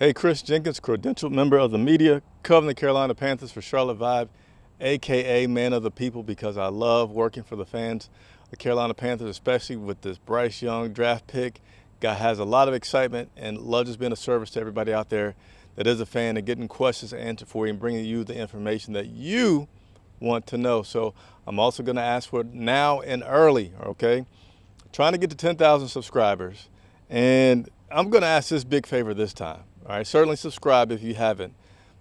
Hey, Chris Jenkins, credentialed member of the media, covering the Carolina Panthers for Charlotte Vibe, aka Man of the People, because I love working for the fans of the Carolina Panthers, especially with this Bryce Young draft pick. Guy has a lot of excitement and love just being a service to everybody out there that is a fan and getting questions answered for you and bringing you the information that you want to know. So I'm also going to ask for it now and early, okay? Trying to get to 10,000 subscribers, and I'm going to ask this big favor this time. All right, certainly subscribe if you haven't,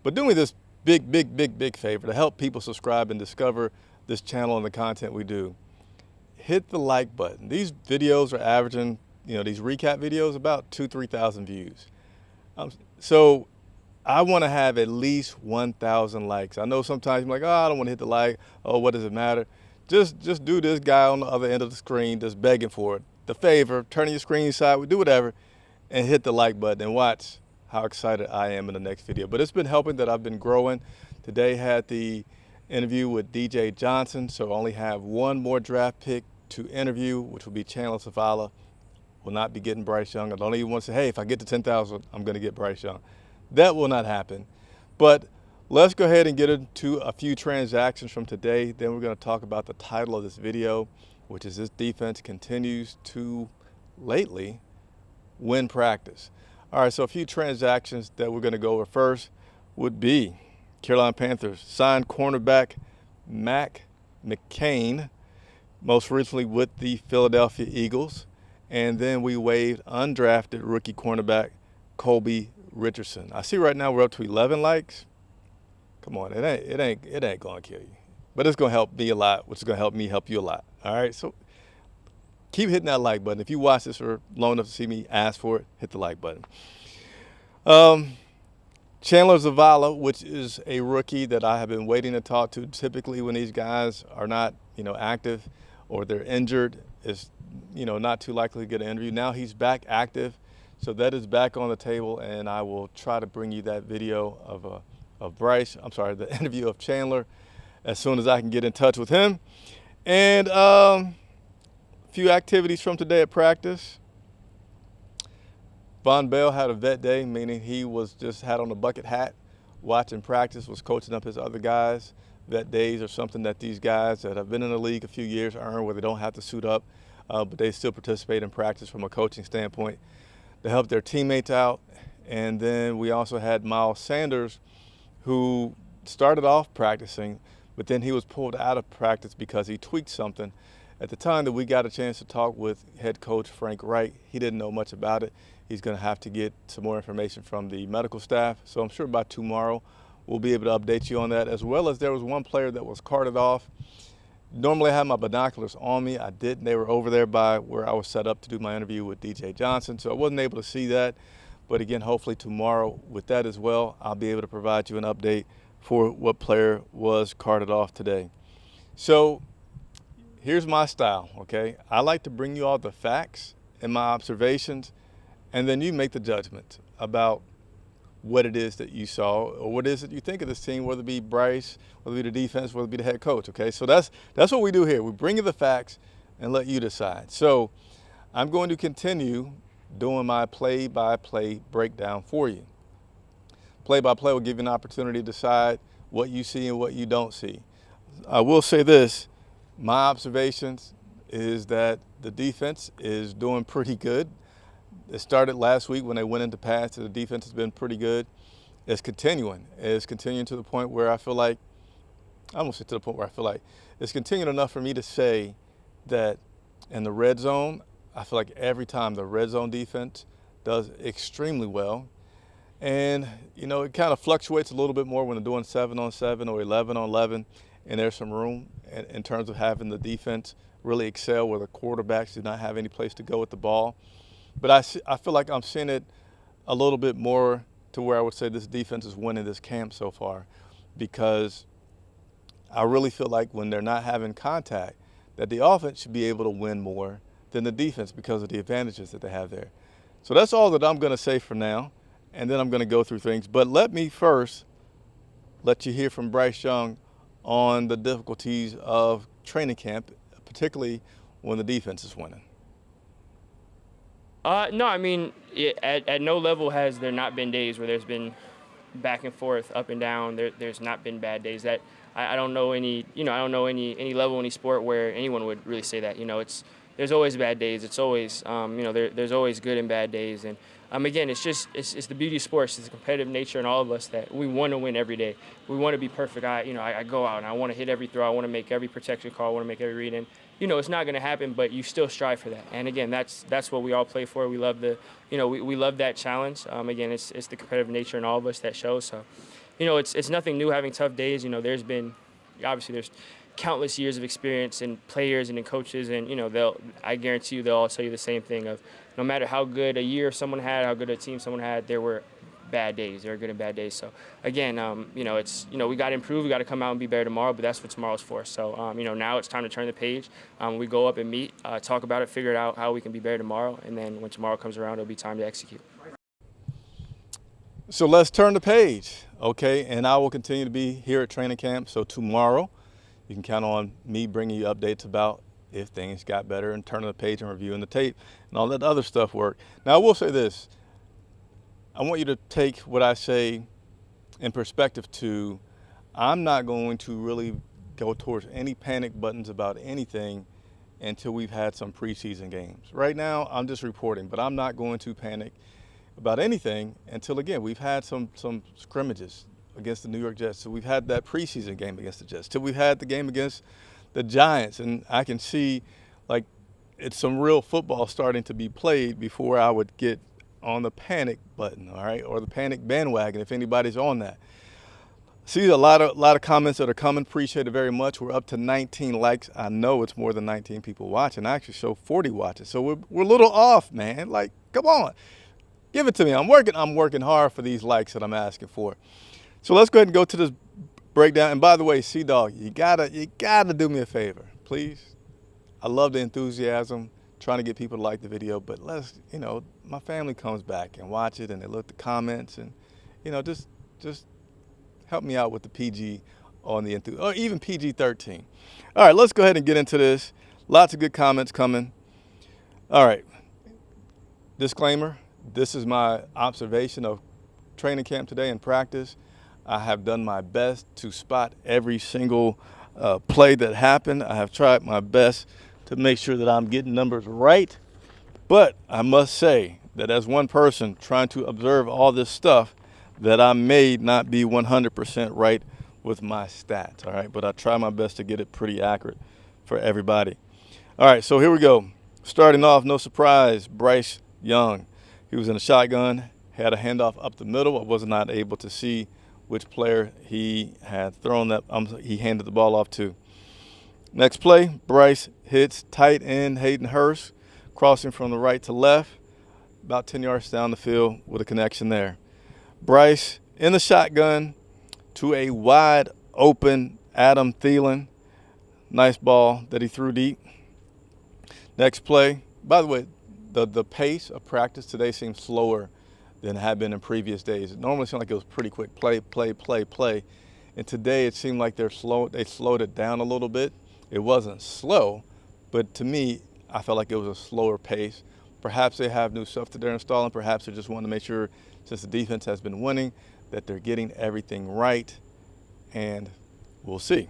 but do me this big favor to help people subscribe and discover this channel and the content we do. Hit the like button. These videos are averaging, these recap videos, about 2,000-3,000 views. So I want to have at least 1,000 likes. I know sometimes you're like, oh, I don't want to hit the like. Oh, what does it matter? Just do this guy on the other end of the screen just begging for it. The favor, turning your screen side, do whatever, and hit the like button and watch how excited I am in the next video. But it's been helping that I've been growing. Today had the interview with DJ Johnson, so I only have one more draft pick to interview, which will be Chandler Zavala. Will not be getting Bryce Young. I don't even want to say, hey, if I get to 10,000, I'm going to get Bryce Young. That will not happen. But let's go ahead and get into a few transactions from today. Then we're going to talk about the title of this video, which is this defense continues to lately win practice. All right, so a few transactions that we're going to go over first would be Carolina Panthers signed cornerback Mac McCain, most recently with the Philadelphia Eagles. And then we waived undrafted rookie cornerback Colby Richardson. I see right now we're up to 11 likes. Come on, it ain't gonna kill you, but it's gonna help me a lot, which is gonna help me help you a lot. All right, so keep hitting that like button. If you watch this for long enough to see me ask for it, hit the like button. Chandler Zavala, which is a rookie that I have been waiting to talk to. Typically when these guys are not, active or they're injured, is, not too likely to get an interview. Now he's back active, so that is back on the table, and I will try to bring you that video of the interview of Chandler as soon as I can get in touch with him. And few activities from today at practice. Von Bell had a vet day, meaning he was just had on a bucket hat, watching practice, was coaching up his other guys. Vet days are something that these guys that have been in the league a few years earn, where they don't have to suit up, but they still participate in practice from a coaching standpoint to help their teammates out. And then we also had Miles Sanders, who started off practicing, but then he was pulled out of practice because he tweaked something. At the time that we got a chance to talk with head coach Frank Wright, he didn't know much about it. He's going to have to get some more information from the medical staff. So I'm sure by tomorrow we'll be able to update you on that, as well as there was one player that was carted off. Normally I have my binoculars on me. I didn't. They were over there by where I was set up to do my interview with DJ Johnson, so I wasn't able to see that. But again, hopefully tomorrow with that as well, I'll be able to provide you an update for what player was carted off today. So here's my style, okay? I like to bring you all the facts and my observations, and then you make the judgment about what it is that you saw or what it is that you think of this team, whether it be Bryce, whether it be the defense, whether it be the head coach, okay? So that's what we do here. We bring you the facts and let you decide. So I'm going to continue doing my play-by-play breakdown for you. Play-by-play will give you an opportunity to decide what you see and what you don't see. I will say this. My observations is that the defense is doing pretty good. It started last week when they went into pass. The defense has been pretty good. It's continuing. It's continuing to the point where I feel like, it's continuing enough for me to say that in the red zone, I feel like every time the red zone defense does extremely well. And, it kind of fluctuates a little bit more when they're doing 7-on-7 or 11-on-11. And there's some room in terms of having the defense really excel where the quarterbacks do not have any place to go with the ball. But I feel like I'm seeing it a little bit more to where I would say this defense is winning this camp so far, because I really feel like when they're not having contact, that the offense should be able to win more than the defense because of the advantages that they have there. So that's all that I'm going to say for now, and then I'm going to go through things. But let me first let you hear from Bryce Young on the difficulties of training camp, particularly when the defense is winning. No, I mean, at no level has there not been days where there's been back and forth, up and down. There's not been bad days. That I don't know any, I don't know any level, any sport where anyone would really say that. There's always bad days. It's always, there's always good and bad days. And again, it's the beauty of sports. It's the competitive nature in all of us that we want to win every day. We want to be perfect. I go out and I want to hit every throw. I want to make every protection call. I want to make every read. And it's not going to happen, but you still strive for that. And again, that's what we all play for. We love we love that challenge. Again, it's the competitive nature in all of us that shows. So, it's nothing new having tough days. There's countless years of experience in players and in coaches, and I guarantee you they'll all tell you the same thing of no matter how good a year someone had, how good a team someone had, there were bad days. There are good and bad days. So again, we got to improve. We got to come out and be better tomorrow. But that's what tomorrow's for. So now it's time to turn the page. We go up and meet, talk about it, figure it out how we can be better tomorrow. And then when tomorrow comes around, it'll be time to execute. So let's turn the page, okay? And I will continue to be here at training camp. So tomorrow, you can count on me bringing you updates about if things got better and turning the page and reviewing the tape and all that other stuff work. Now, I will say this. I want you to take what I say in perspective to, I'm not going to really go towards any panic buttons about anything until we've had some preseason games. Right now, I'm just reporting, but I'm not going to panic about anything until, again, we've had some scrimmages against the New York Jets. So we've had that preseason game against the Jets. Till we've had the game against the Giants. And I can see, like, it's some real football starting to be played before I would get on the panic button, all right, or the panic bandwagon if anybody's on that. See a lot of comments that are coming. Appreciate it very much. We're up to 19 likes. I know it's more than 19 people watching. I actually show 40 watches, so we're a little off, man. Like, come on, give it to me. I'm working hard for these likes that I'm asking for. So let's go ahead and go to this breakdown. And by the way, C-Dog, you gotta do me a favor, please. I love the enthusiasm, trying to get people to like the video, but my family comes back and watch it and they look at the comments and, just help me out with the PG on the or even PG-13. All right, let's go ahead and get into this. Lots of good comments coming. All right, disclaimer, this is my observation of training camp today in practice. I have done my best to spot every single play that happened. I have tried my best to make sure that I'm getting numbers right. But I must say that as one person trying to observe all this stuff, that I may not be 100% right with my stats, all right? But I try my best to get it pretty accurate for everybody. All right, so here we go. Starting off, no surprise, Bryce Young. He was in a shotgun, had a handoff up the middle. I was not able to see which player he had thrown that he handed the ball off to. Next play, Bryce hits tight end Hayden Hurst, crossing from the right to left, about 10 yards down the field with a connection there. Bryce in the shotgun to a wide open Adam Thielen. Nice ball that he threw deep. Next play, by the way, the pace of practice today seems slower than it had been in previous days. It normally seemed like it was pretty quick, play. And today it seemed like they slowed it down a little bit. It wasn't slow, but to me, I felt like it was a slower pace. Perhaps they have new stuff that they're installing. Perhaps they just want to make sure, since the defense has been winning, that they're getting everything right, and we'll see.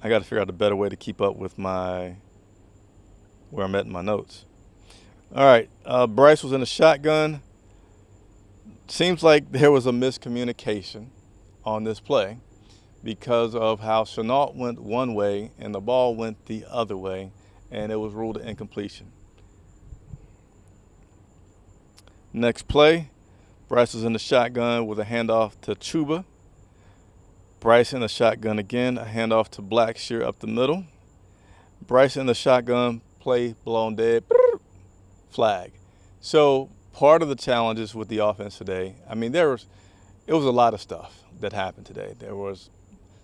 I got to figure out a better way to keep up with where I'm at in my notes. All right, Bryce was in a shotgun. Seems like there was a miscommunication on this play because of how Chenault went one way and the ball went the other way, and it was ruled an incompletion. Next play, Bryce was in the shotgun with a handoff to Chuba. Bryce in the shotgun again, a handoff to Blackshear up the middle. Bryce in the shotgun, play blown dead, flag. So part of the challenges with the offense today, it was a lot of stuff that happened today. There was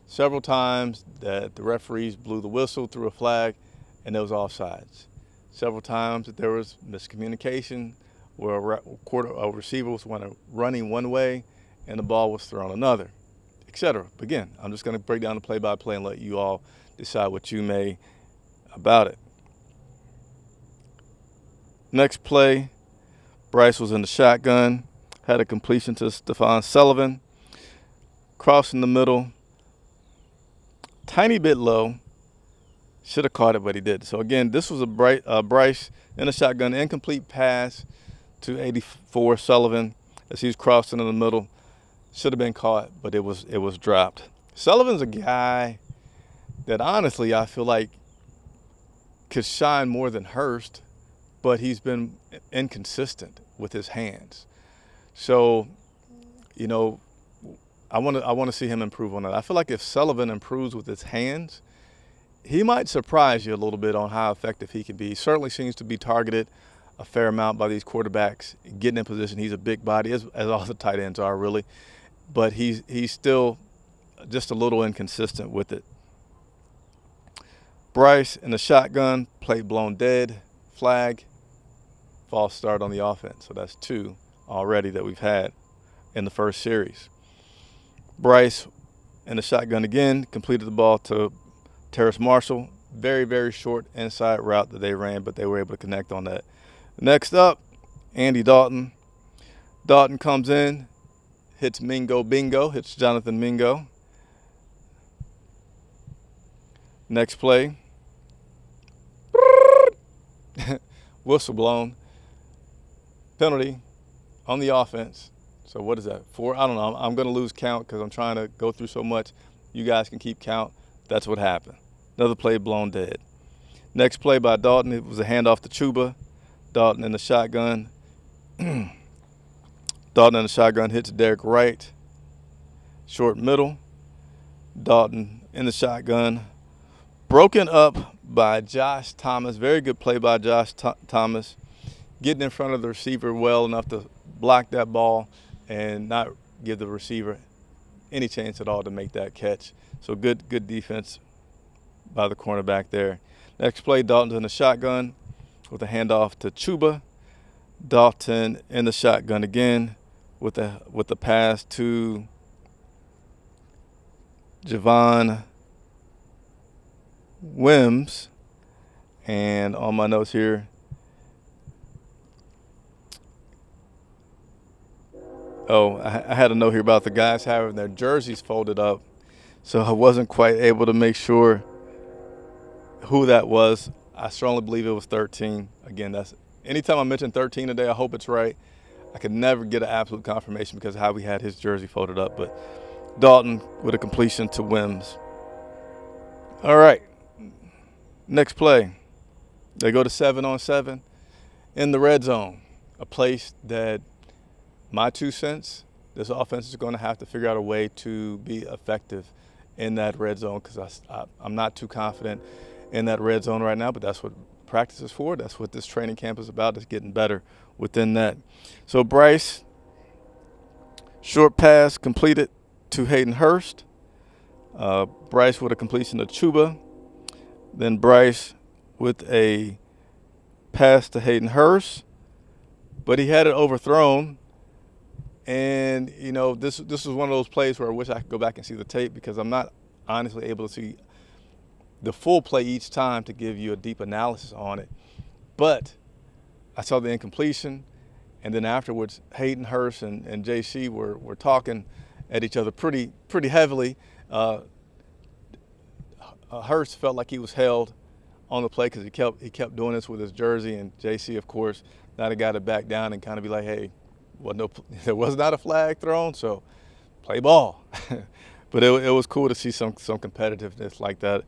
several times that the referees blew the whistle, threw a flag, and there was offsides. Several times that there was miscommunication where a receiver was running one way and the ball was thrown another, etc. But again, I'm just going to break down the play-by-play and let you all decide what you may about it. Next play, Bryce was in the shotgun, had a completion to Stephon Sullivan, crossing the middle, tiny bit low. Should have caught it, but he did. So again, this was a Bryce in the shotgun, incomplete pass to 84 Sullivan as he's crossing in the middle. Should have been caught, but it was dropped. Sullivan's a guy that honestly I feel like could shine more than Hurst, but he's been inconsistent with his hands. So, you know, I want to see him improve on that. I feel like if Sullivan improves with his hands, he might surprise you a little bit on how effective he can be. He certainly seems to be targeted a fair amount by these quarterbacks, getting in position. He's a big body, as all the tight ends are really, but he's still just a little inconsistent with it. Bryce in the shotgun, play blown dead, flag, false start on the offense. So that's 2 already that we've had in the first series. Bryce in the shotgun again, completed the ball to Terrace Marshall. Very, very short inside route that they ran, but they were able to connect on that. Next up, Andy Dalton. Dalton comes in, hits Mingo Bingo, hits Jonathan Mingo. Next play. Whistle blown. Penalty on the offense. So what is that? 4? I don't know. I'm going to lose count because I'm trying to go through so much. You guys can keep count. That's what happened. Another play blown dead. Next play by Dalton, it was a handoff to Chuba. Dalton in the shotgun. Dalton in the shotgun hits Derek Wright. Short middle. Dalton in the shotgun. Broken up by Josh Thomas. Very good play by Josh Thomas. Getting in front of the receiver well enough to block that ball and not give the receiver any chance at all to make that catch. So good defense by the cornerback there. Next play, Dalton's in the shotgun with a handoff to Chuba. Dalton in the shotgun again with the pass to Javon Wims. And on my notes here, I had a note here about the guys having their jerseys folded up, so I wasn't quite able to make sure who that was. I strongly believe it was 13. Again, that's anytime I mention 13 today, I hope it's right. I could never get an absolute confirmation because of how we had his jersey folded up, but Dalton with a completion to Wims. All right, next play. They go to 7-on-7 in the red zone, a place that, my 2 cents, this offense is going to have to figure out a way to be effective in that red zone because I'm not too confident in that red zone right now, but that's what practice is for. That's what this training camp is about, is getting better within that. So Bryce, short pass completed to Hayden Hurst. Bryce with a completion to Chuba. Then Bryce with a pass to Hayden Hurst, but he had it overthrown. And, you know, this is one of those plays where I wish I could go back and see the tape because I'm not honestly able to see the full play each time to give you a deep analysis on it. But I saw the incompletion, and then afterwards, Hayden Hurst and JC were talking at each other pretty heavily. Hurst felt like he was held on the play because he kept doing this with his jersey, and JC, of course, now the guy to back down and kind of be like, hey, there was not a flag thrown, so play ball. But it was cool to see some competitiveness like that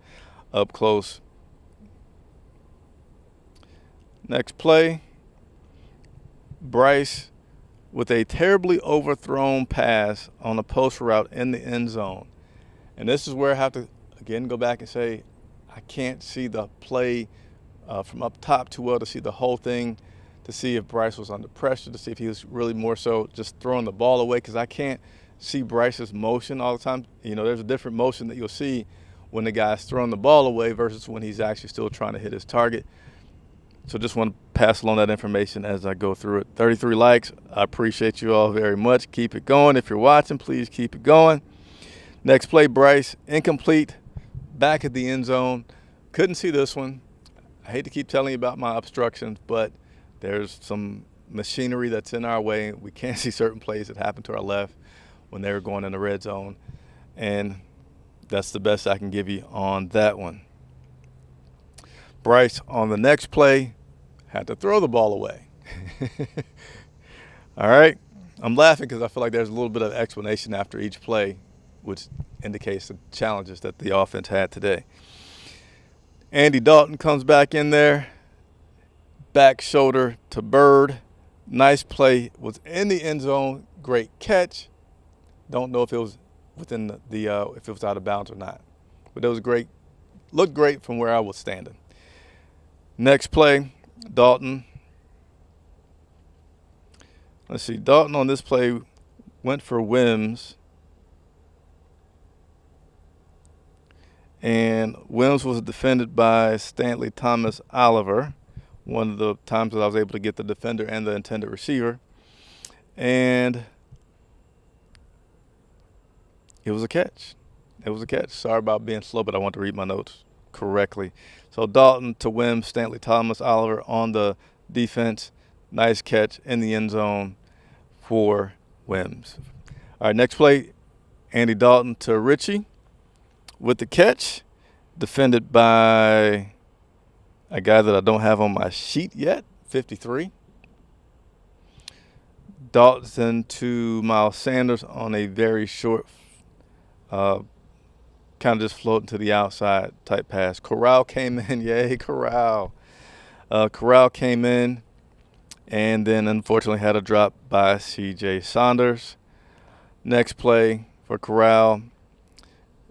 up close. Next play, Bryce with a terribly overthrown pass on a post route in the end zone. And this is where I have to, again, go back and say, I can't see the play from up top too well to see the whole thing, to see if Bryce was under pressure, to see if he was really more so just throwing the ball away, because I can't see Bryce's motion all the time. You know, there's a different motion that you'll see when the guy's throwing the ball away versus when he's actually still trying to hit his target. So just want to pass along that information as I go through it. 33 likes. I appreciate you all very much. Keep it going. If you're watching, please keep it going. Next play, Bryce, incomplete, back at the end zone. Couldn't see this one. I hate to keep telling you about my obstructions, but there's some machinery that's in our way. We can't see certain plays that happen to our left when they were going in the red zone. And that's the best I can give you on that one. Bryce, on the next play, had to throw the ball away. All right. I'm laughing because I feel like there's a little bit of explanation after each play, which indicates the challenges that the offense had today. Andy Dalton comes back in there, back shoulder to Bird. Nice play, was in the end zone, great catch. Don't know if it was within if it was out of bounds or not, but it was great. Looked great from where I was standing. Next play, Dalton. Let's see, Dalton on this play went for Wims. And Wims was defended by Stanley Thomas Oliver, one of the times that I was able to get the defender and the intended receiver. And it was a catch. It was a catch. Sorry about being slow, but I want to read my notes correctly. So Dalton to Wims, Stanley Thomas Oliver on the defense. Nice catch in the end zone for Wims. All right, next play, Andy Dalton to Richie with the catch, defended by a guy that I don't have on my sheet yet, 53. Dalton to Miles Sanders on a very short, kind of just floating to the outside type pass. Corral came in. Yay, Corral. Corral came in and then unfortunately had a drop by C.J. Saunders. Next play for Corral,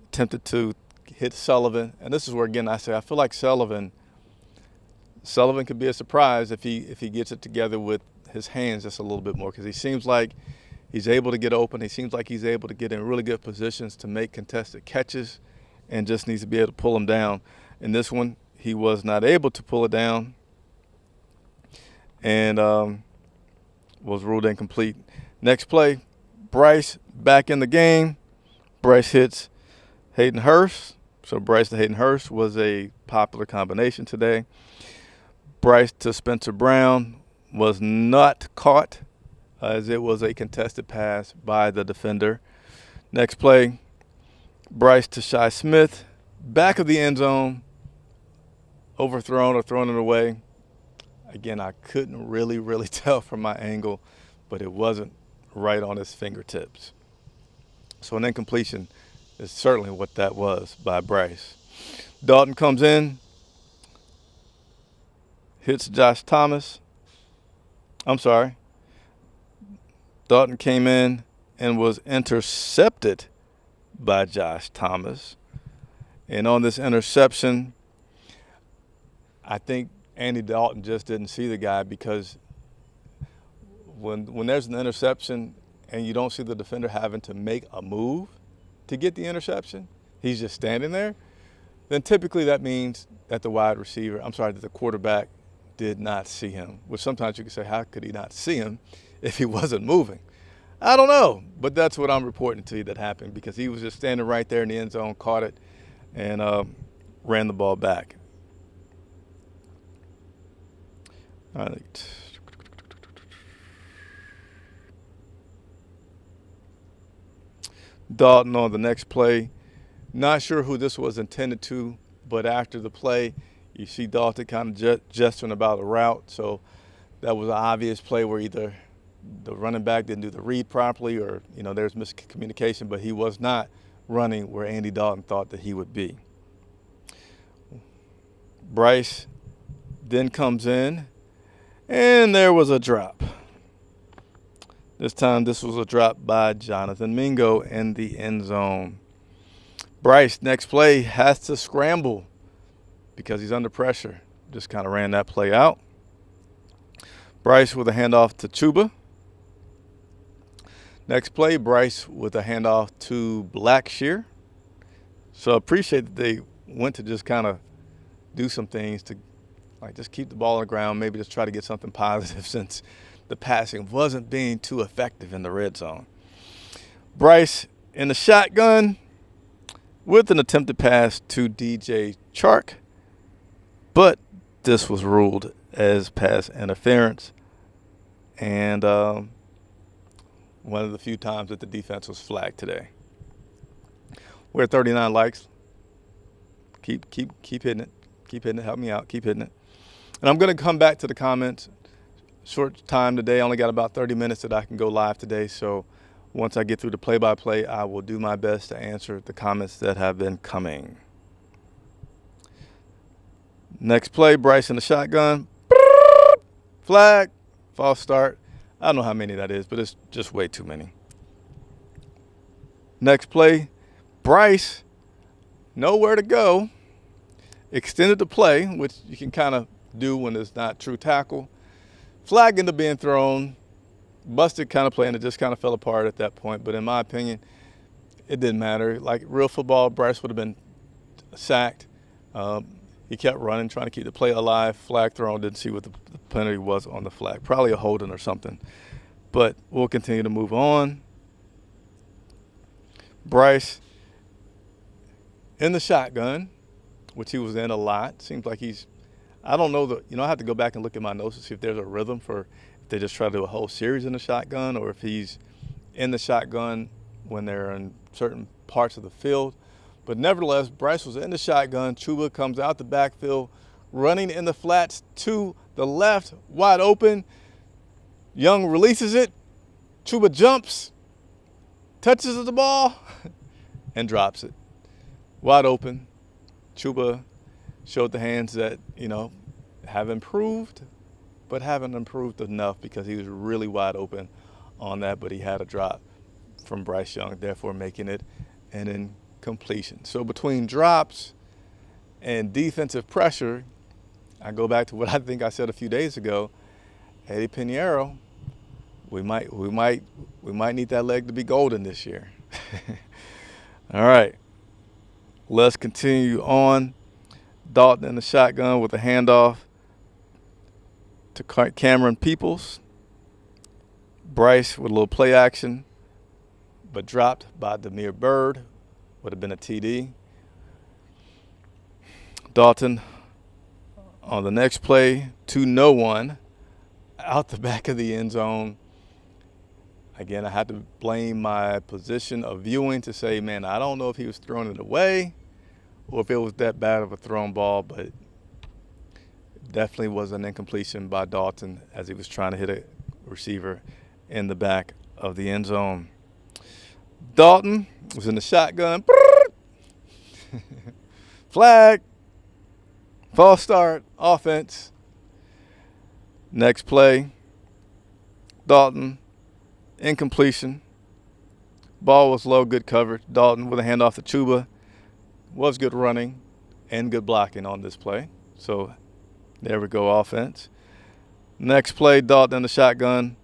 attempted to hit Sullivan. And this is where, again, I say I feel like Sullivan could be a surprise if he gets it together with his hands just a little bit more, because he seems like he's able to get open. He seems like he's able to get in really good positions to make contested catches and just needs to be able to pull them down. In this one, he was not able to pull it down and was ruled incomplete. Next play, Bryce back in the game. Bryce hits Hayden Hurst. So Bryce to Hayden Hurst was a popular combination today. Bryce to Spencer Brown was not caught as it was a contested pass by the defender. Next play, Bryce to Shi Smith, back of the end zone, overthrown or thrown it away. Again, I couldn't really tell from my angle, but it wasn't right on his fingertips. So an incompletion is certainly what that was by Bryce. Dalton comes in, hits Josh Thomas. Dalton came in and was intercepted by Josh Thomas. And on this interception, I think Andy Dalton just didn't see the guy, because when there's an interception and you don't see the defender having to make a move to get the interception, he's just standing there, then typically that means that the quarterback did not see him, which sometimes you can say, how could he not see him if he wasn't moving? I don't know, but that's what I'm reporting to you that happened, because he was just standing right there in the end zone, caught it, and ran the ball back. All right. Dalton on the next play. Not sure who this was intended to, but after the play, you see Dalton kind of gesturing about a route. So that was an obvious play where either the running back didn't do the read properly or, there's miscommunication, but he was not running where Andy Dalton thought that he would be. Bryce then comes in, and there was a drop. This time, this was a drop by Jonathan Mingo in the end zone. Bryce, next play, has to scramble because he's under pressure. Just kind of ran that play out. Bryce with a handoff to Chuba. Next play, Bryce with a handoff to Blackshear. So I appreciate that they went to just kind of do some things to just keep the ball on the ground, maybe just try to get something positive since the passing wasn't being too effective in the red zone. Bryce in the shotgun with an attempted pass to DJ Chark, but this was ruled as pass interference. And one of the few times that the defense was flagged today. We're at 39 likes. Keep hitting it. Keep hitting it. Help me out. Keep hitting it. And I'm going to come back to the comments. Short time today. I only got about 30 minutes that I can go live today. So once I get through the play-by-play, I will do my best to answer the comments that have been coming. Next play, Bryce in the shotgun. Flag. False start. I don't know how many that is, but it's just way too many. Next play, Bryce, nowhere to go. Extended the play, which you can kind of do when it's not true tackle. Flag ended up being thrown. Busted kind of play, and it just kind of fell apart at that point. But in my opinion, it didn't matter. Like real football, Bryce would have been sacked. He kept running, trying to keep the play alive. Flag thrown, didn't see what the penalty was on the flag. Probably a holding or something. But we'll continue to move on. Bryce in the shotgun, which he was in a lot. Seems like I don't know I have to go back and look at my notes to see if there's a rhythm for if they just try to do a whole series in the shotgun or if he's in the shotgun when they're in certain parts of the field. But nevertheless, Bryce was in the shotgun. Chuba comes out the backfield, running in the flats to the left, wide open. Young releases it. Chuba jumps, touches the ball, and drops it. Wide open. Chuba showed the hands that, have improved, but haven't improved enough because he was really wide open on that, but he had a drop from Bryce Young, therefore making it an incompletion. So between drops and defensive pressure, I go back to what I think I said a few days ago. Eddie Pinheiro, we might need that leg to be golden this year. All right, let's continue on. Dalton in the shotgun with a handoff to Cameron Peoples. Bryce with a little play action, but dropped by Demir Bird. Would have been a TD. Dalton on the next play to no one out the back of the end zone. Again, I had to blame my position of viewing to say, man, I don't know if he was throwing it away or if it was that bad of a thrown ball, but definitely was an incompletion by Dalton as he was trying to hit a receiver in the back of the end zone. Dalton was in the shotgun. Flag. False start. Offense. Next play. Dalton. Incompletion. Ball was low. Good coverage. Dalton with a handoff to Chuba. Was good running and good blocking on this play. So there we go, offense. Next play, Dalton in the shotgun.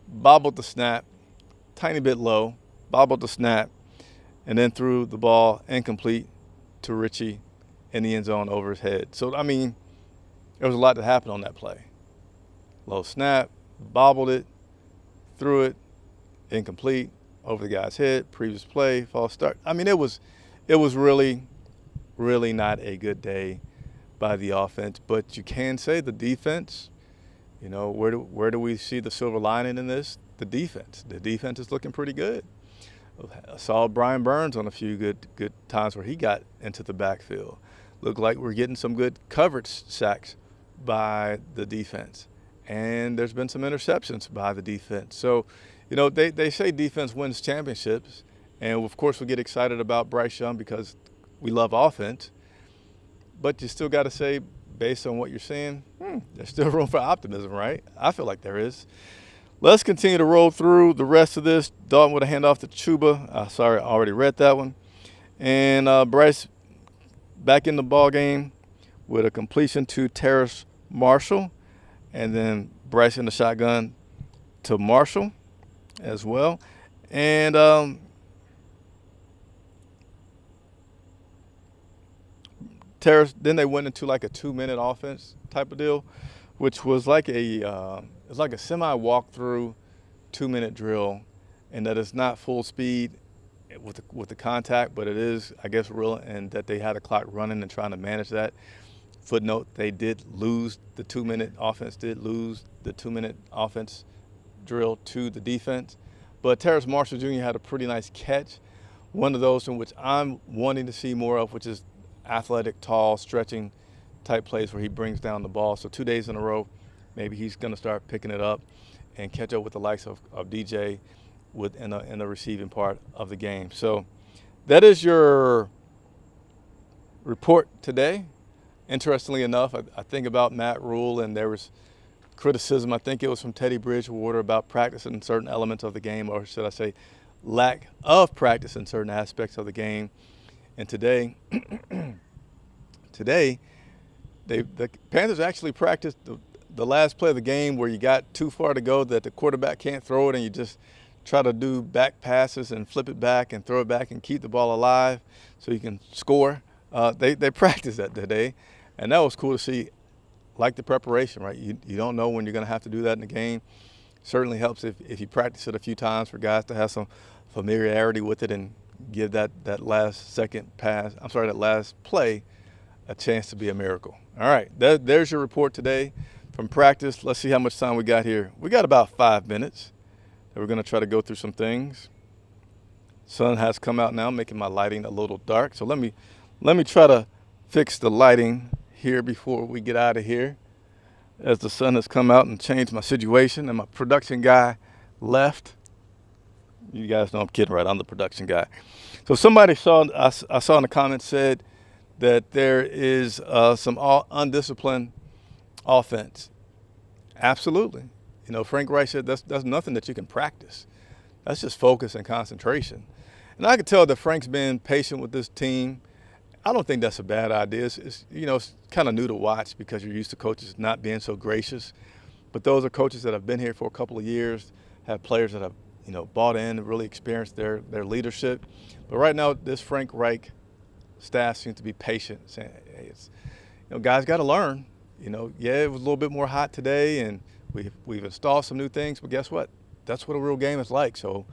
Bobbled the snap. Tiny bit low. Bobbled the snap. And then threw the ball incomplete to Richie in the end zone over his head. So, there was a lot that happened on that play. Low snap. Bobbled it. Threw it. Incomplete. Over the guy's head. Previous play. False start. It was really, really not a good day by the offense. But you can say the defense, where do we see the silver lining in this? The defense. The defense is looking pretty good. I saw Brian Burns on a few good times where he got into the backfield. Looked like we're getting some good coverage sacks by the defense. And there's been some interceptions by the defense. So, they say defense wins championships. And, of course, we get excited about Bryce Young because we love offense. But you still got to say, based on what you're seeing, there's still room for optimism, right? I feel like there is. Let's continue to roll through the rest of this. Dalton with a handoff to Chuba. Sorry, I already read that one. And Bryce back in the ball game with a completion to Terrace Marshall. And then Bryce in the shotgun to Marshall as well. And Terrace, then they went into like a 2-minute offense type of deal, which was like it's like a semi-walkthrough 2-minute drill, and that it's not full speed with the contact, but it is, I guess, real, and that they had a clock running and trying to manage that. Footnote, they did lose the 2-minute offense, did lose the 2-minute offense drill to the defense. But Terrace Marshall Jr. had a pretty nice catch. One of those in which I'm wanting to see more of, which is athletic, tall, stretching type plays where he brings down the ball. So 2 days in a row, maybe he's going to start picking it up and catch up with the likes of DJ in the receiving part of the game. So that is your report today. Interestingly enough, I think about Matt Rule, and there was criticism, I think it was from Teddy Bridgewater, about practicing certain elements of the game, or should I say lack of practice in certain aspects of the game. And today, the Panthers actually practiced the last play of the game where you got too far to go that the quarterback can't throw it, and you just try to do back passes and flip it back and throw it back and keep the ball alive so you can score. They practiced that today, and that was cool to see. Like the preparation, right? You don't know when you're going to have to do that in the game. Certainly helps if you practice it a few times for guys to have some familiarity with it and give that last play a chance to be a miracle. All right, there's your report today from practice. Let's see how much time we got here. We got about 5 minutes. We're going to try to go through some things. Sun has come out now, making my lighting a little dark. So let me try to fix the lighting here before we get out of here, as the sun has come out and changed my situation and my production guy left. You guys know I'm kidding, right? I'm the production guy. So somebody I saw in the comments said that there is some undisciplined offense. Absolutely. You know, Frank Reich said that's nothing that you can practice. That's just focus and concentration. And I could tell that Frank's been patient with this team. I don't think that's a bad idea. It's kind of new to watch because you're used to coaches not being so gracious. But those are coaches that have been here for a couple of years, have players that have, bought in and really experienced their leadership. But right now, this Frank Reich staff seems to be patient, saying, hey, guys got to learn. Yeah, it was a little bit more hot today, and we've installed some new things. But guess what? That's what a real game is like. So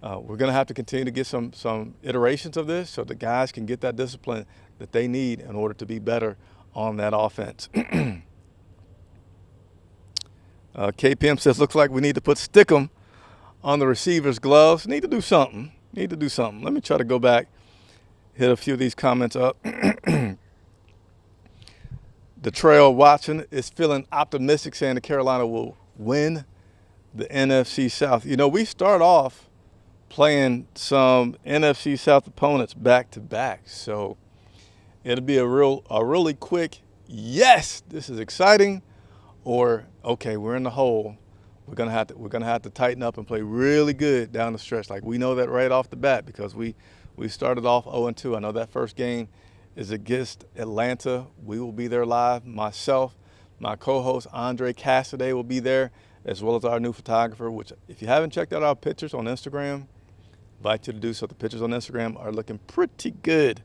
we're going to have to continue to get some iterations of this so the guys can get that discipline that they need in order to be better on that offense. KPM says, looks like we need to put Stickum on the receiver's gloves. Need to do something. Let me try to go back, hit a few of these comments up. The Trail Watson is feeling optimistic, saying that Carolina will win the NFC South. We start off playing some NFC South opponents back to back, so it'll be a really quick yes, this is exciting, or okay, we're in the hole. We're gonna have to tighten up and play really good down the stretch. Like, we know that right off the bat because we started off 0-2. I know that first game is against Atlanta. We will be there live. Myself, my co-host Andre Cassidy will be there, as well as our new photographer, which, if you haven't checked out our pictures on Instagram, invite you to do so. The pictures on Instagram are looking pretty good.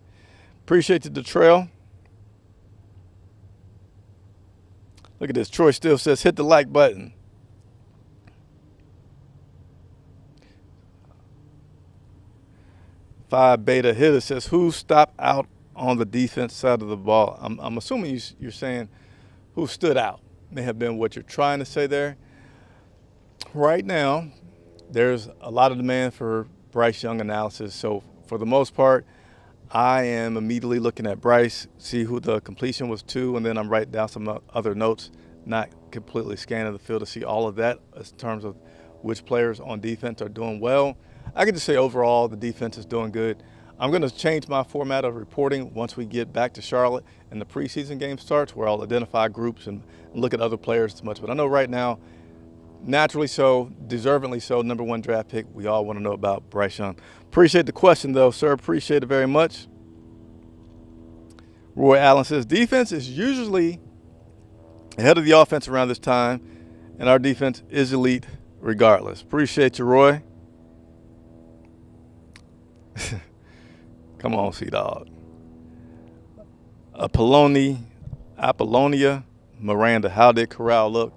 Appreciate the trail. Look at this. Troy still says, hit the like button. Five Beta Hitter says, who stopped out on the defense side of the ball? I'm assuming you're saying who stood out. May have been what you're trying to say there. Right now, there's a lot of demand for Bryce Young analysis. So for the most part, I am immediately looking at Bryce, see who the completion was to, and then I'm writing down some other notes, not completely scanning the field to see all of that in terms of which players on defense are doing well. I can just say overall the defense is doing good. I'm going to change my format of reporting once we get back to Charlotte and the preseason game starts, where I'll identify groups and look at other players as much. But I know right now, naturally so, deservingly so, number one draft pick, we all want to know about Bryce Young. Appreciate the question, though, sir. Appreciate it very much. Roy Allen says, defense is usually ahead of the offense around this time, and our defense is elite regardless. Appreciate you, Roy. Come on, C-Dog. Apollonia Miranda, how did Corral look?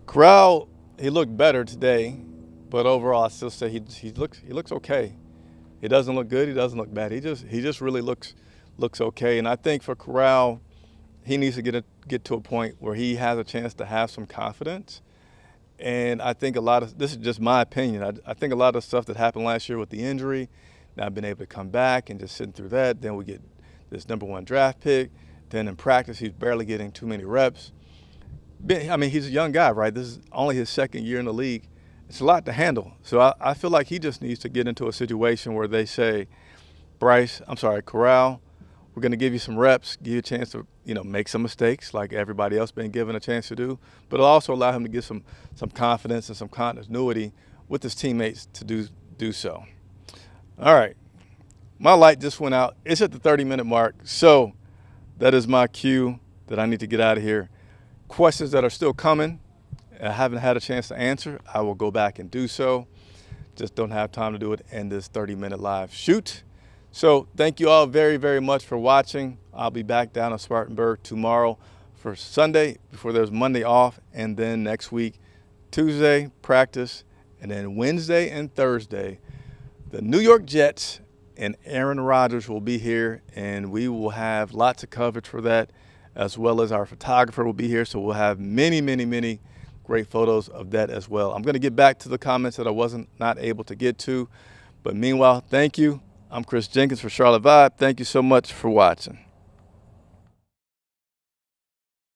Corral, he looked better today, but overall I still say he looks okay. He doesn't look good, he doesn't look bad. He just really looks okay. And I think for Corral, he needs to get to a point where he has a chance to have some confidence. And I think this is just my opinion, I think a lot of stuff that happened last year with the injury, not being able to come back and just sitting through that, then we get this #1 draft pick, then in practice he's barely getting too many reps. I mean, he's a young guy, right? This is only his second year in the league. It's a lot to handle. So I feel like he just needs to get into a situation where they say, Corral, we're going to give you some reps, give you a chance to, make some mistakes like everybody else been given a chance to do, but it'll also allow him to get some confidence and some continuity with his teammates to do so. All right. My light just went out. It's at the 30-minute mark, so that is my cue that I need to get out of here. Questions that are still coming, I haven't had a chance to answer, I will go back and do so. Just don't have time to do it in this 30-minute live shoot. So thank you all very, very much for watching. I'll be back down in Spartanburg tomorrow for Sunday before there's Monday off, and then next week, Tuesday, practice, and then Wednesday and Thursday, the New York Jets and Aaron Rodgers will be here, and we will have lots of coverage for that, as well as our photographer will be here, so we'll have many, many, many great photos of that as well. I'm going to get back to the comments that I wasn't not able to get to, but meanwhile, thank you. I'm Chris Jenkins for Charlotte Vibe. Thank you so much for watching.